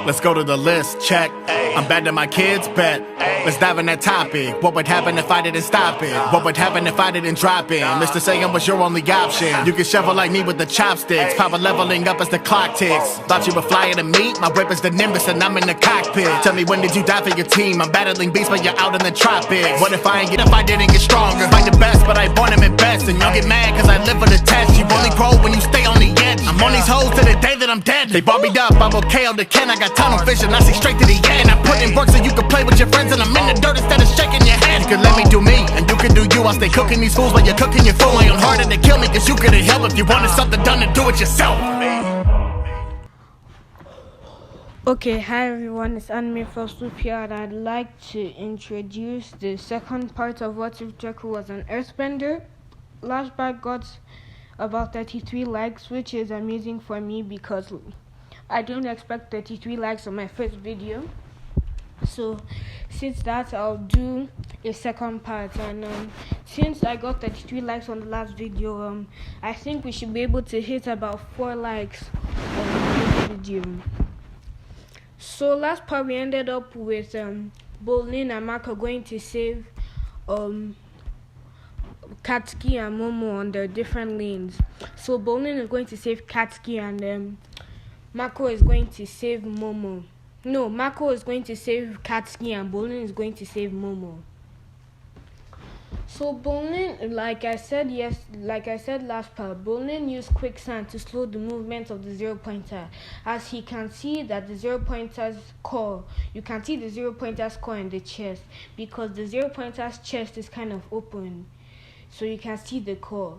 Let's go to the list, check. I'm bad to my kids, bet. Let's dive in that topic. What would happen if I didn't stop it? What would happen if I didn't drop it? Mr. Saiyan was your only option. You can shovel like me with the chopsticks. Power leveling up as the clock ticks. Thought you were flying to me? My whip is the Nimbus and I'm in the cockpit. Tell me, when did you die for your team? I'm battling beasts but you're out in the tropics. What if I didn't get stronger? Find the best but I born him at best. And y'all get mad cause I live for the test. You only grow when you stay on the edge. I'm on these hoes to the day that I'm dead. They bought me up, I'm okay on the can. I got tunnel vision, I see straight to the end. I put in work so you can play with your friends. And I'm in the dirt instead of shaking your head. You can let me do me, and you can do you. I'll stay cooking these fools while you're cooking your food. Lay on harder to kill me cause you couldn't help. If you wanted something done, to do it yourself. Okay, hi everyone, it's Anime from here, and I'd like to introduce the second part of What If Deku Was an Earthbender. Last part got about 33 likes, which is amazing for me because I didn't expect 33 likes on my first video. So since that, I'll do a second part, and since I got 33 likes on the last video, I think we should be able to hit about 4 likes on this video. So last part we ended up with Bolin and Mako going to save Katsuki and Momo on their different lanes. So Bolin is going to save Katsuki and Mako is going to save Momo. No, Mako is going to save Katsuki and Bolin is going to save Momo. So Bolin, like I said last part, Bolin used quicksand to slow the movement of the zero pointer, as he can see that the zero pointer's core. You can see the zero pointer's core in the chest because the zero pointer's chest is kind of open, so you can see the core.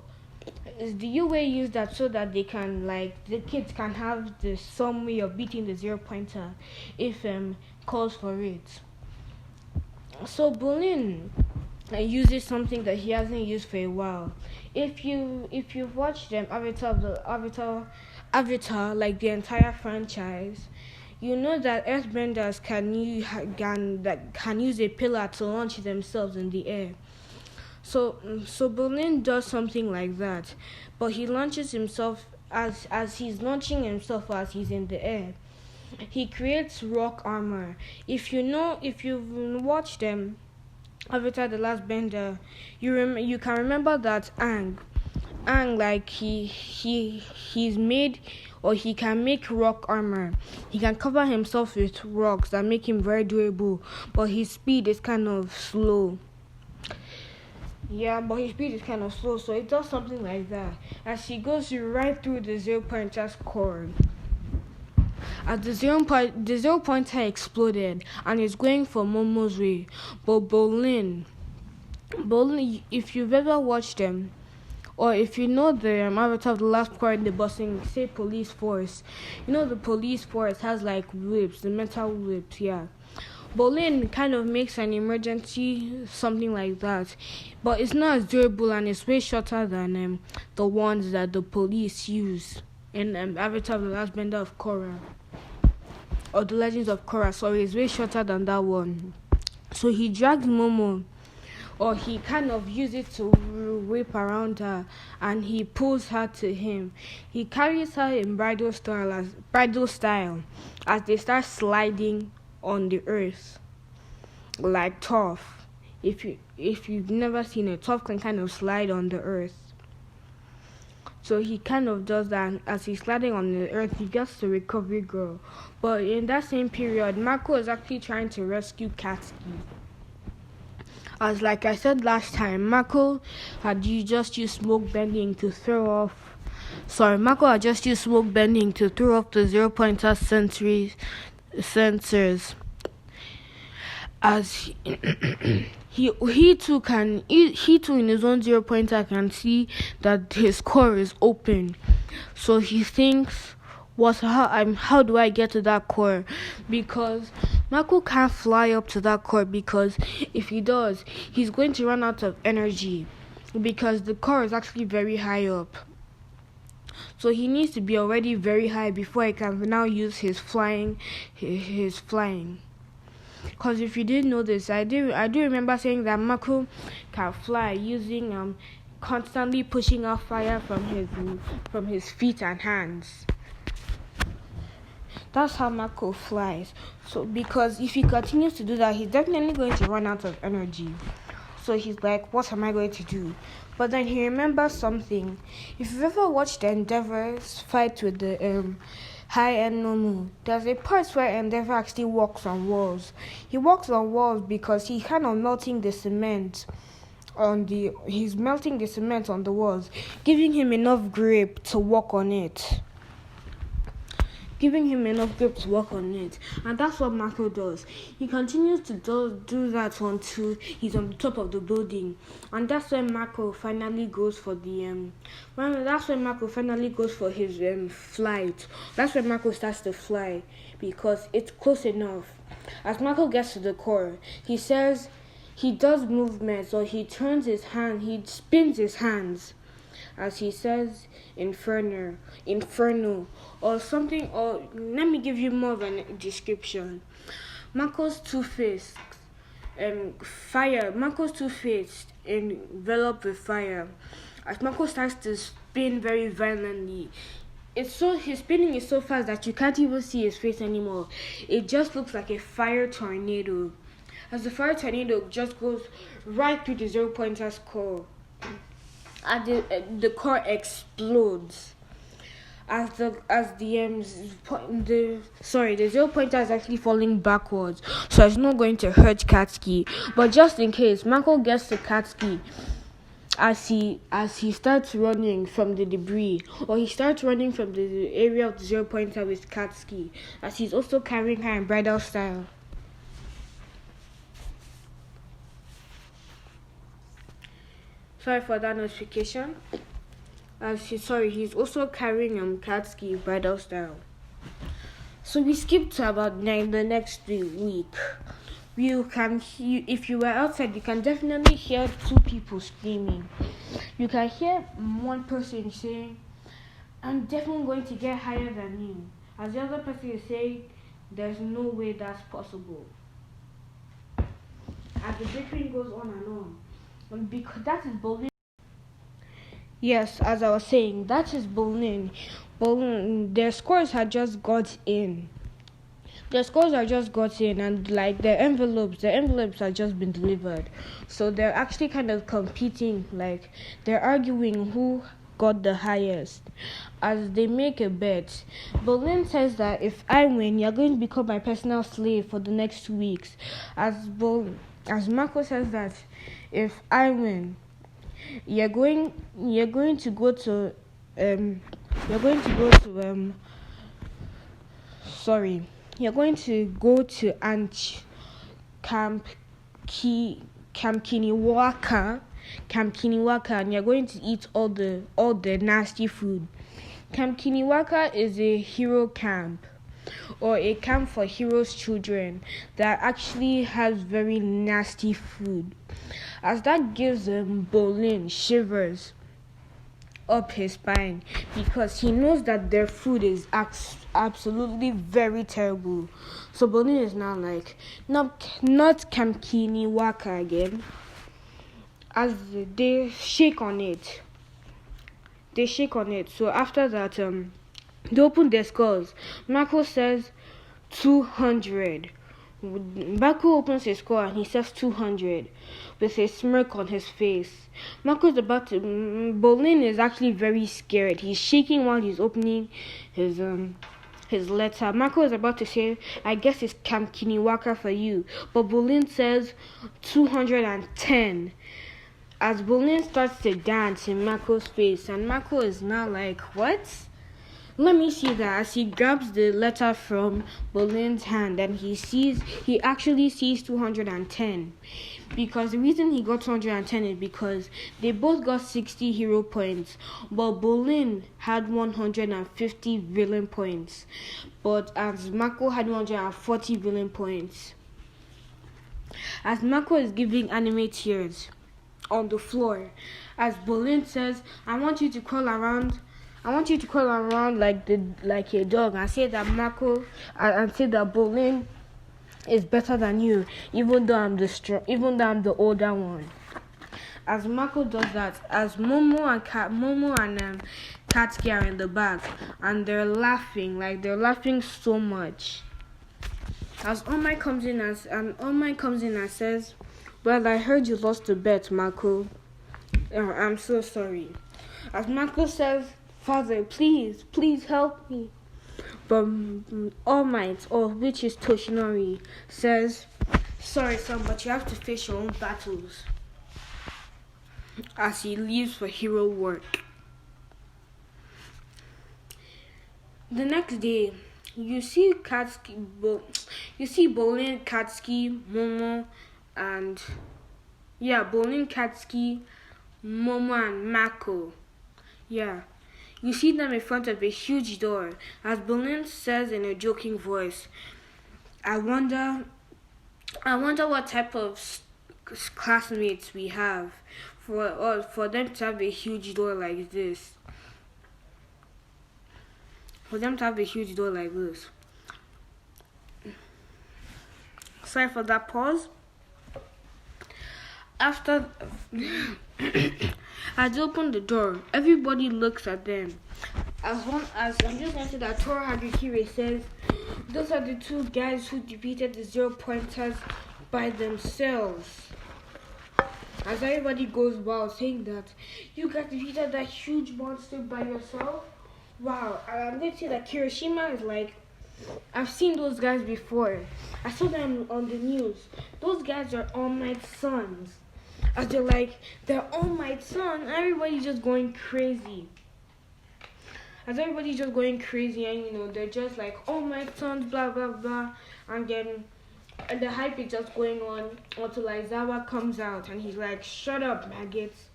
The UA use that so that they can, like, the kids can have some way of beating the zero pointer if calls for it. So Bolin uses something that he hasn't used for a while. If you've watched Avatar, like the entire franchise, you know that Earthbenders can use a pillar to launch themselves in the air. So Bolin does something like that, but he launches himself as he's launching himself as he's in the air. He creates rock armor. If you've watched them. Avatar: The Last Bender, you can remember that Aang, like he's made, or he can make rock armor. He can cover himself with rocks that make him very durable, but his speed is kind of slow. So it does something like that as he goes right through the zero pointer's core. As the zero pointer exploded and is going for Momo's way, but Bolin, if you've ever watched them, or if you know the Avatar: The Last part in the busing, say police force, you know the police force has like whips, the metal whips, yeah. Bolin kind of makes an emergency something like that, but it's not as durable and it's way shorter than the ones that the police use in Avatar: The Last Bender of Korra, or the Legends of Korra. Sorry, it's way shorter than that one. So he drags Momo, or he kind of uses it to whip around her, and he pulls her to him. He carries her in bridal style as they start sliding on the earth like Toph. If you've never seen it, Toph can kind of slide on the earth. So he kind of does that. As he's sliding on the earth, he gets the recovery girl. But in that same period, Mako is actually trying to rescue Katsuki. As like I said last time, Mako had just used smoke bending to throw off. Mako had just used smoke bending to throw off the zero pointer sensors. As he too in his own zero pointer can see that his core is open. So he thinks, how do I get to that core? Because Mako can't fly up to that core, because if he does, he's going to run out of energy, because the core is actually very high up. So he needs to be already very high before he can now use his flying. Because if you didn't know this, I do remember saying that Mako can fly using constantly pushing out fire from his feet and hands. That's how Mako flies. So because if he continues to do that, he's definitely going to run out of energy. So he's like, what am I going to do? But then he remembers something. If you've ever watched Endeavor's fight with the high-end Nomu, there's a part where Endeavor actually walks on walls. He walks on walls because he's kind of melting the cement he's melting the cement on the walls, giving him enough grip to walk on it. And that's what Mako does. He continues to do that until he's on the top of the building, and that's when Mako finally goes for his flight. That's when Mako starts to fly because it's close enough. As Mako gets to the core, he says he does movements, or he spins his hands, as he says inferno or something. Or let me give you more of a description. Mako's two-faced enveloped with fire. As Mako starts to spin very violently, his spinning is so fast that you can't even see his face anymore. It just looks like a fire tornado. As the fire tornado just goes right through the Zero Pointer's core, and the core explodes. The Zero Pointer is actually falling backwards, so it's not going to hurt Katsuki. But just in case, Mako gets to Katsuki as he starts running from the debris, or he starts running from the area of the Zero Pointer with Katsuki, as he's also carrying her in bridal style. Sorry for that notification. He's also carrying Katsuki bridal style. So we skip to about the next week. If you were outside, you can definitely hear two people screaming. You can hear one person saying, "I'm definitely going to get higher than you," as the other person is saying, "There's no way that's possible." As the bickering goes on and on. Because that is Berlin. Yes, as I was saying, that is Berlin. Their scores had just got in. And like the envelopes had just been delivered. So they're actually kind of competing, like they're arguing who got the highest. As they make a bet, Berlin says that if I win, you're going to become my personal slave for the next 2 weeks. As Mako says that if I win, you're going to go to Camp Kiniwaka, and you're going to eat all the nasty food. Camp Kiniwaka is a hero camp, or a camp for heroes' children that actually has very nasty food. As that gives Bolin shivers up his spine, because he knows that their food is absolutely very terrible. So Bolin is now like, not Camp Kiniwaka again. As they shake on it. So after that, they open their skulls. Mako says 200. Baku opens his skull and he says 200 with a smirk on his face. Bolin is actually very scared. He's shaking while he's opening his letter. Mako is about to say, "I guess it's Camp Kiniwaka for you." But Bolin says 210. As Bolin starts to dance in Mako's face, and Mako is now like, "What? Let me see that." As he grabs the letter from Bolin's hand, and he actually sees 210. Because the reason he got 210 is because they both got 60 hero points, but Bolin had 150 villain points, but as Mako had 140 villain points. As Mako is giving anime tears on the floor, as Bolin says, I want you to crawl around like a dog, and say that Bolin is better than you, even though I'm the older one. As Mako does that, as Momo and Katsuki are in the back, and they're laughing so much. As All Might comes in and says, "Well, I heard you lost the bet, Mako. I'm so sorry." As Mako says, "Father, please help me." But All Might, which is Toshinori, says, "Sorry, son, but you have to face your own battles." As he leaves for hero work. The next day, you see Bolin, Katsuki, Momo, and Bolin, Katsuki, Momo, and Mako. Yeah. You see them in front of a huge door. As Bolin says in a joking voice, I wonder what type of classmates we have for them to have a huge door like this. Sorry for that pause. After as they open the door, everybody looks at them. As I'm just going to say that Toru Hagakure says, those are the two guys who defeated the 0 pointers by themselves. As everybody goes wild saying that you guys defeated that huge monster by yourself. Wow, I'm going to say that Kirishima is like, I've seen those guys before. I saw them on the news. Those guys are All Might's sons. As they're All Might's son, everybody's just going crazy. And they're just like, All Might's sons, blah, blah, blah. And the hype is just going on until Aizawa comes out and he's like, shut up, maggots.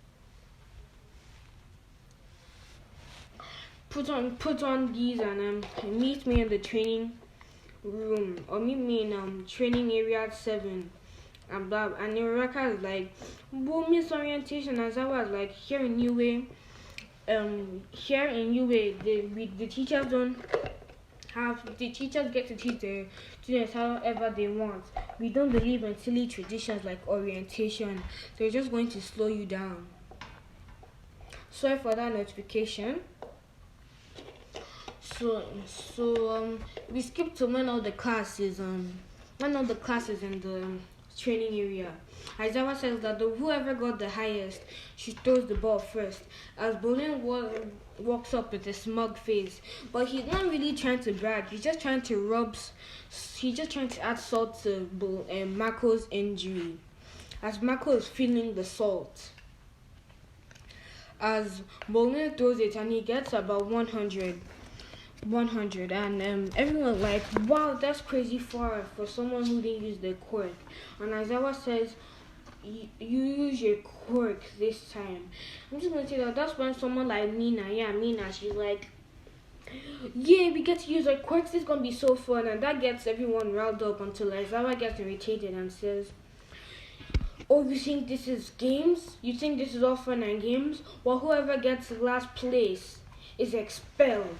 Put on these and meet me in the training room, or meet me in training area 7 and blah. And Uraka is like, well, miss orientation. Aizawa is like, here in UA, the teachers don't have, the teachers get to teach their students however they want. We don't believe in silly traditions like orientation. They're just going to slow you down. Sorry for that notification. So we skip to one of the classes in the training area. Aizawa says that whoever got the highest, she throws the ball first. As Bolin walks up with a smug face, but he's not really trying to brag. He's just trying to add salt to Mako's injury. As Mako is feeling the salt. As Bolin throws it and he gets about 100 and everyone like, wow, that's crazy far for someone who didn't use their quirk. And Aizawa says, you use your quirk this time. I'm just gonna say that's when someone like Mina, she's like, yeah, we get to use our quirks, this is gonna be so fun. And that gets everyone riled up until Aizawa gets irritated and says, oh, you think this is games? You think this is all fun and games? Well, whoever gets last place is expelled.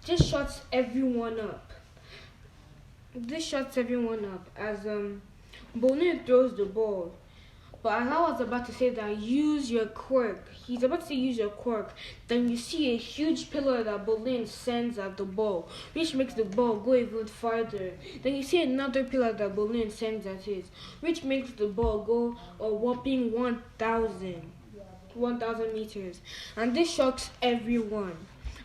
This shuts everyone up. As Bolin throws the ball. But as I was about to say that, use your quirk. He's about to say use your quirk. Then you see a huge pillar that Bolin sends at the ball, which makes the ball go even farther. Then you see another pillar that Bolin sends at it, which makes the ball go a whopping 1,000 meters. And this shocks everyone.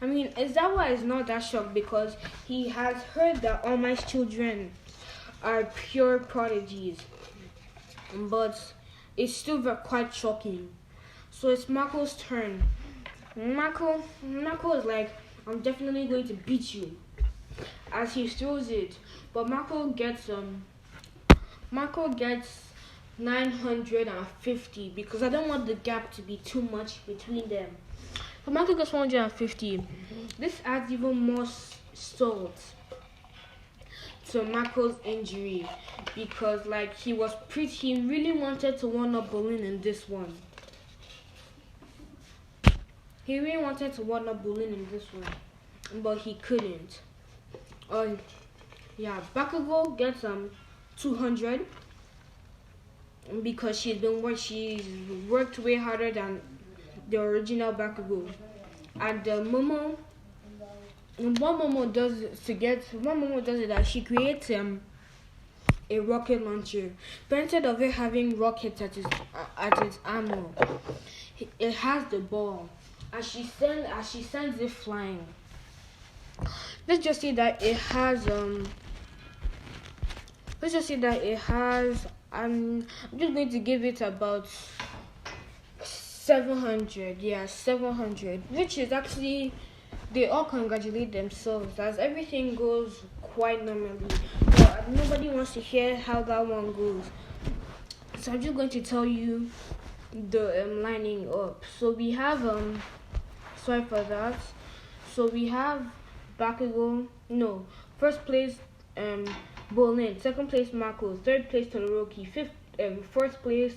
I mean, Aizawa is not that shocked because he has heard that All Might's children are pure prodigies. But it's still quite shocking. So it's Mako's turn. Mako is like, I'm definitely going to beat you. As he throws it. But Mako gets 950 because I don't want the gap to be too much between them. But Mako gets 150. This adds even more salt to Mako's injury because he really wanted to one-up Bolin in this one. But he couldn't. Bakugo gets 200 because she's worked way harder than the original Bakugo. And what Momo does is that she creates a rocket launcher. But instead of it having rockets at its armor, it has the ball, and she sends it flying. Let's just say that it has I'm just going to give it about 700. Yeah, 700, which is actually, they all congratulate themselves as everything goes quite normally. But nobody wants to hear how that one goes. So I'm just going to tell you the lining up. So we have sorry for that. So we have Bakugo. No, first place Bolin, second place Mako, third place Todoroki, fourth place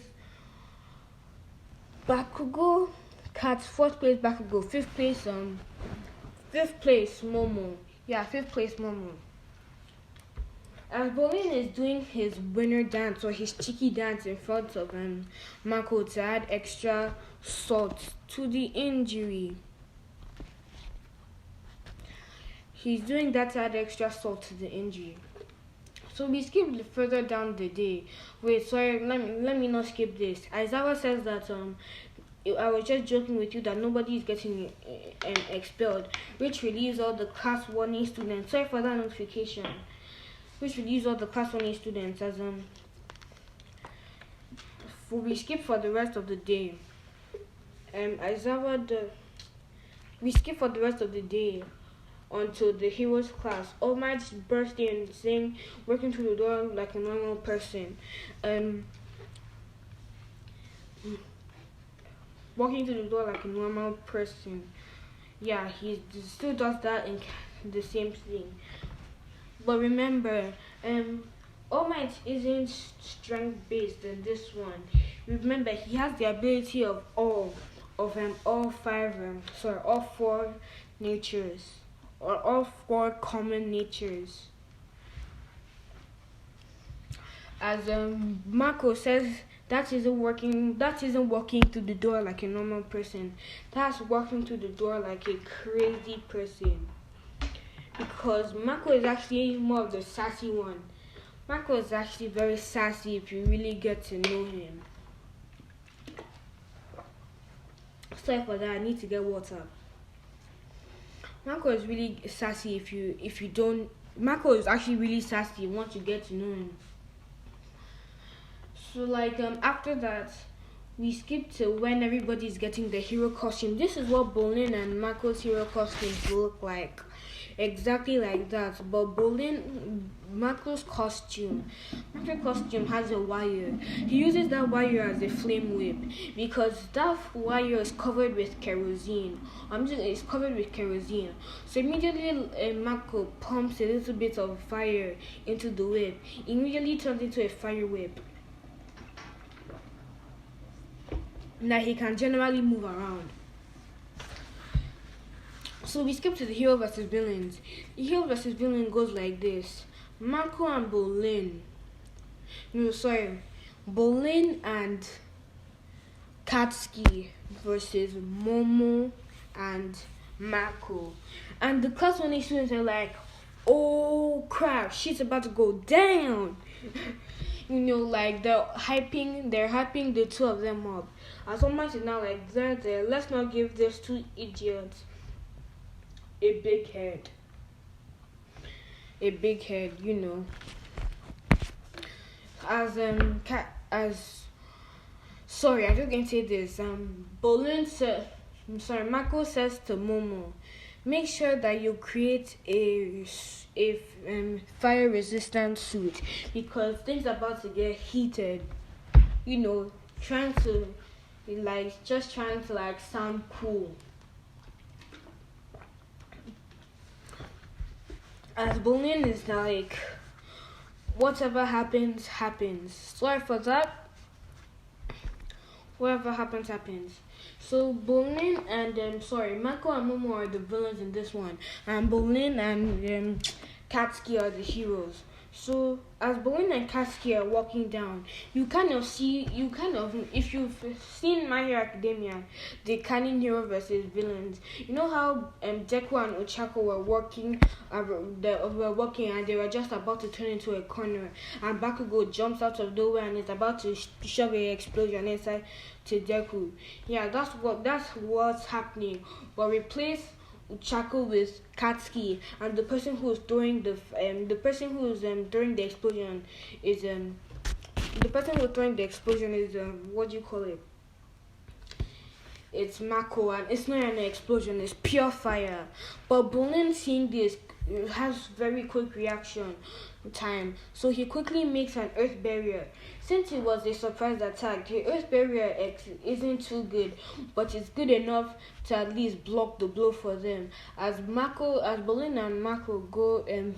Bakugo, Cats, fourth place Bakugo, fifth place Momo. Yeah, fifth place Momo. As Bolin is doing his winner dance or his cheeky dance in front of Mako to add extra salt to the injury. He's doing that to add extra salt to the injury. So we skip further down the day. Wait, sorry, let me not skip this. Aizawa says that I was just joking with you that nobody is getting expelled, which relieves all the class 1A students. Sorry for that notification. Which relieves all the class 1A students as we skip for the rest of the day. We skip for the rest of the day until the heroes class. All Might's birthday and sing, working through the door like a normal person. Walking through the door like a normal person. Yeah, he still does that in the same thing. But remember, All Might isn't strength based in this one. Remember, he has the ability of all four natures, or all four common natures. As Mako says, that isn't walking through the door like a normal person. That's walking through the door like a crazy person. Because Mako is actually more of the sassy one. Mako is actually very sassy if you really get to know him. Sorry for that, I need to get water. Mako is really sassy if you don't. Mako is actually really sassy once you get to know him. So after that, we skip to when everybody's getting the hero costume. This is what Bolin and Mako's hero costumes look like. Exactly like that. But Mako's costume has a wire. He uses that wire as a flame whip because that wire is covered with kerosene. It's covered with kerosene. So immediately Mako pumps a little bit of fire into the whip. Immediately turns into a fire whip. Now he can generally move around. So we skip to the hero versus villains. The hero versus villain goes like this: Mako and Bolin. Bolin and Katsuki versus Momo and Mako. And the class 1A students are like, oh crap, shit's about to go down. They're hyping the two of them up. As someone is now like, let's not give these two idiots a big head. Sorry, I'm just gonna say this. Mako says to Momo, make sure that you create a fire resistant suit because things are about to get heated. Trying to sound cool. As Bolin is like, whatever happens, happens. Sorry for that. Whatever happens, happens. So Bolin and Mako and Momo are the villains in this one, and Bolin and Katsuki are the heroes. So as Bolin and Katsuki are walking down, if you've seen My Hero Academia, the canon hero versus villains, you know how Deku and Ochako were walking and they were just about to turn into a corner, and Bakugo jumps out of nowhere and is about to shove an explosion inside to Deku. Yeah, that's what's happening. But replace Chaco with Katsuki, and the person who's throwing during the explosion is what do you call it? It's Mako, and it's not an explosion, it's pure fire. But Bolin, seeing this, has very quick reaction time, so he quickly makes an earth barrier. Since it was a surprise attack, the earth barrier isn't too good, but it's good enough to at least block the blow for them. As Bolin and Mako Bolin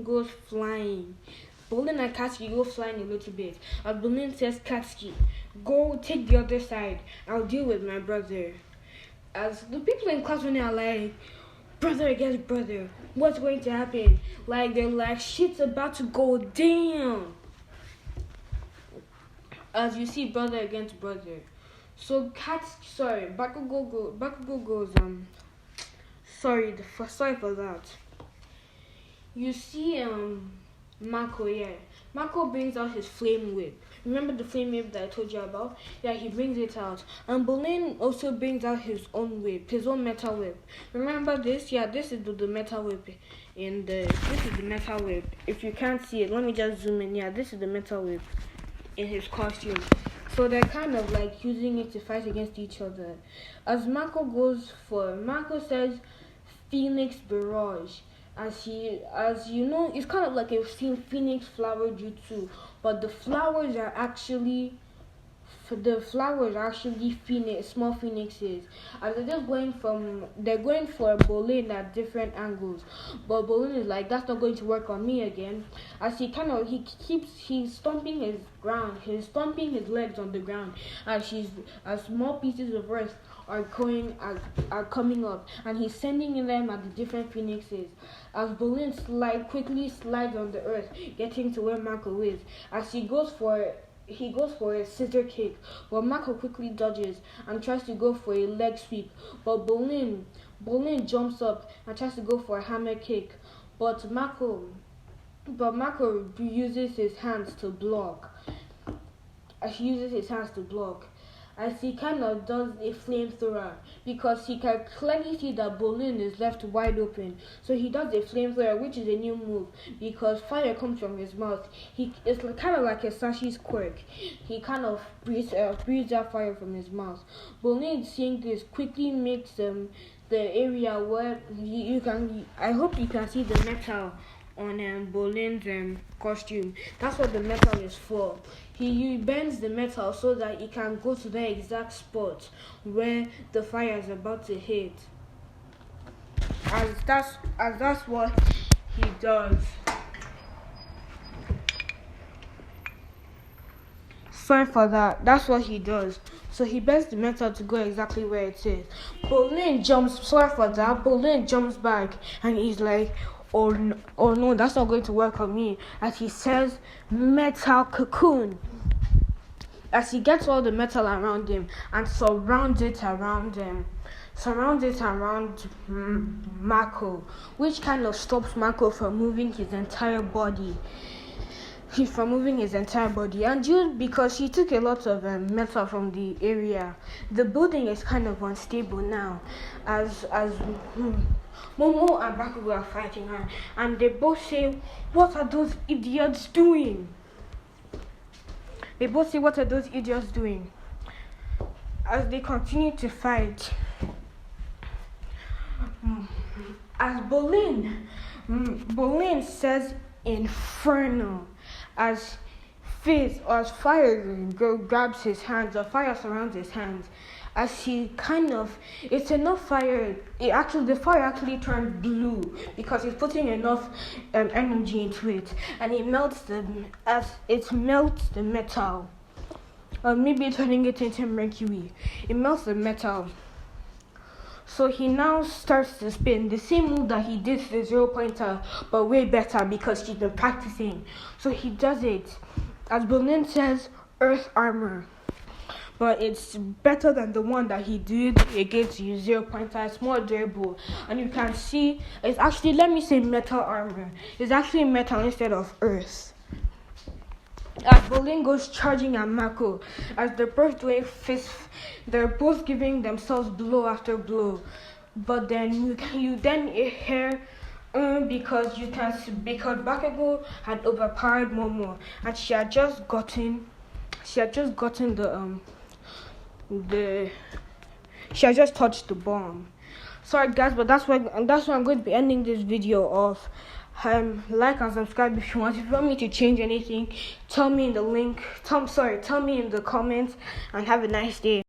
goes flying. Bolin and Katsuki go flying a little bit. As Bolin says, Katsuki, go take the other side. I'll deal with my brother. As the people in class are like, brother against brother, what's going to happen? Like, they're like, shit's about to go down. As you see, brother against brother. So Bakugo goes, sorry for that. You see, Mako, yeah. Mako brings out his flame whip. Remember the flame whip that I told you about? Yeah, he brings it out. And Bolin also brings out his own whip, his own metal whip. Remember this? Yeah, this is the metal whip. This is the metal whip. If you can't see it, let me just zoom in. Yeah, this is the metal whip in his costume. So they're kind of like using it to fight against each other. As Mako says Phoenix Barrage. As you know, it's kind of like a phoenix flower jutsu, but the flowers are actually phoenix, small phoenixes. As they're going for Bolin at different angles, but Bolin is like, that's not going to work on me again. As he's stomping his legs on the ground, as small pieces of earth are coming up, and he's sending them at the different phoenixes. As Bolin quickly slides on the earth, getting to where Mako is. As he goes for a scissor kick, but Mako quickly dodges and tries to go for a leg sweep. But Bolin jumps up and tries to go for a hammer kick, but Mako uses his hands to block. As he kind of does a flamethrower, because he can clearly see that Bolin is left wide open. So he does a flamethrower, which is a new move, because fire comes from his mouth. It's kind of like a Sashi's quirk. He kind of breathes out fire from his mouth. Bolin, seeing this, quickly makes the area where I hope you can see the metal on Bolin's costume. That's what the metal is for. He bends the metal so that it can go to the exact spot where the fire is about to hit. As that's what he does. Sorry for that. That's what he does. So he bends the metal to go exactly where it is. Bolin jumps back and he's like, oh no, that's not going to work on me. As he says, metal cocoon. As he gets all the metal around him and surrounds it around Mako, which kind of stops Mako from moving his entire body. And because he took a lot of metal from the area, the building is kind of unstable now. As Momo and Bakugo are fighting her, and they both say, "What are those idiots doing?" As they continue to fight, as Bolin says Inferno, as fire grabs his hands, or fire surrounds his hands. As he it's enough fire. The fire actually turns blue because he's putting enough energy into it, and it melts the metal. Or maybe turning it into mercury. It melts the metal. So he now starts to spin the same move that he did to the 0-pointer, but way better because she's been practicing. So he does it. As Berlin says, Earth Armor. But it's better than the one that he did against you 0-pointer. It's more durable. And you can see, it's actually, let me say Metal Armor. It's actually metal instead of earth. As Berlin goes charging at Mako, as they're both doing fist, they're both giving themselves blow after blow. But then you then hear because Bakugo had overpowered Momo, and she had just gotten she had just touched the bomb. Sorry guys, but that's why I'm going to be ending this video off. Like and subscribe if you want. If you want me to change anything, tell me in the comments, and have a nice day.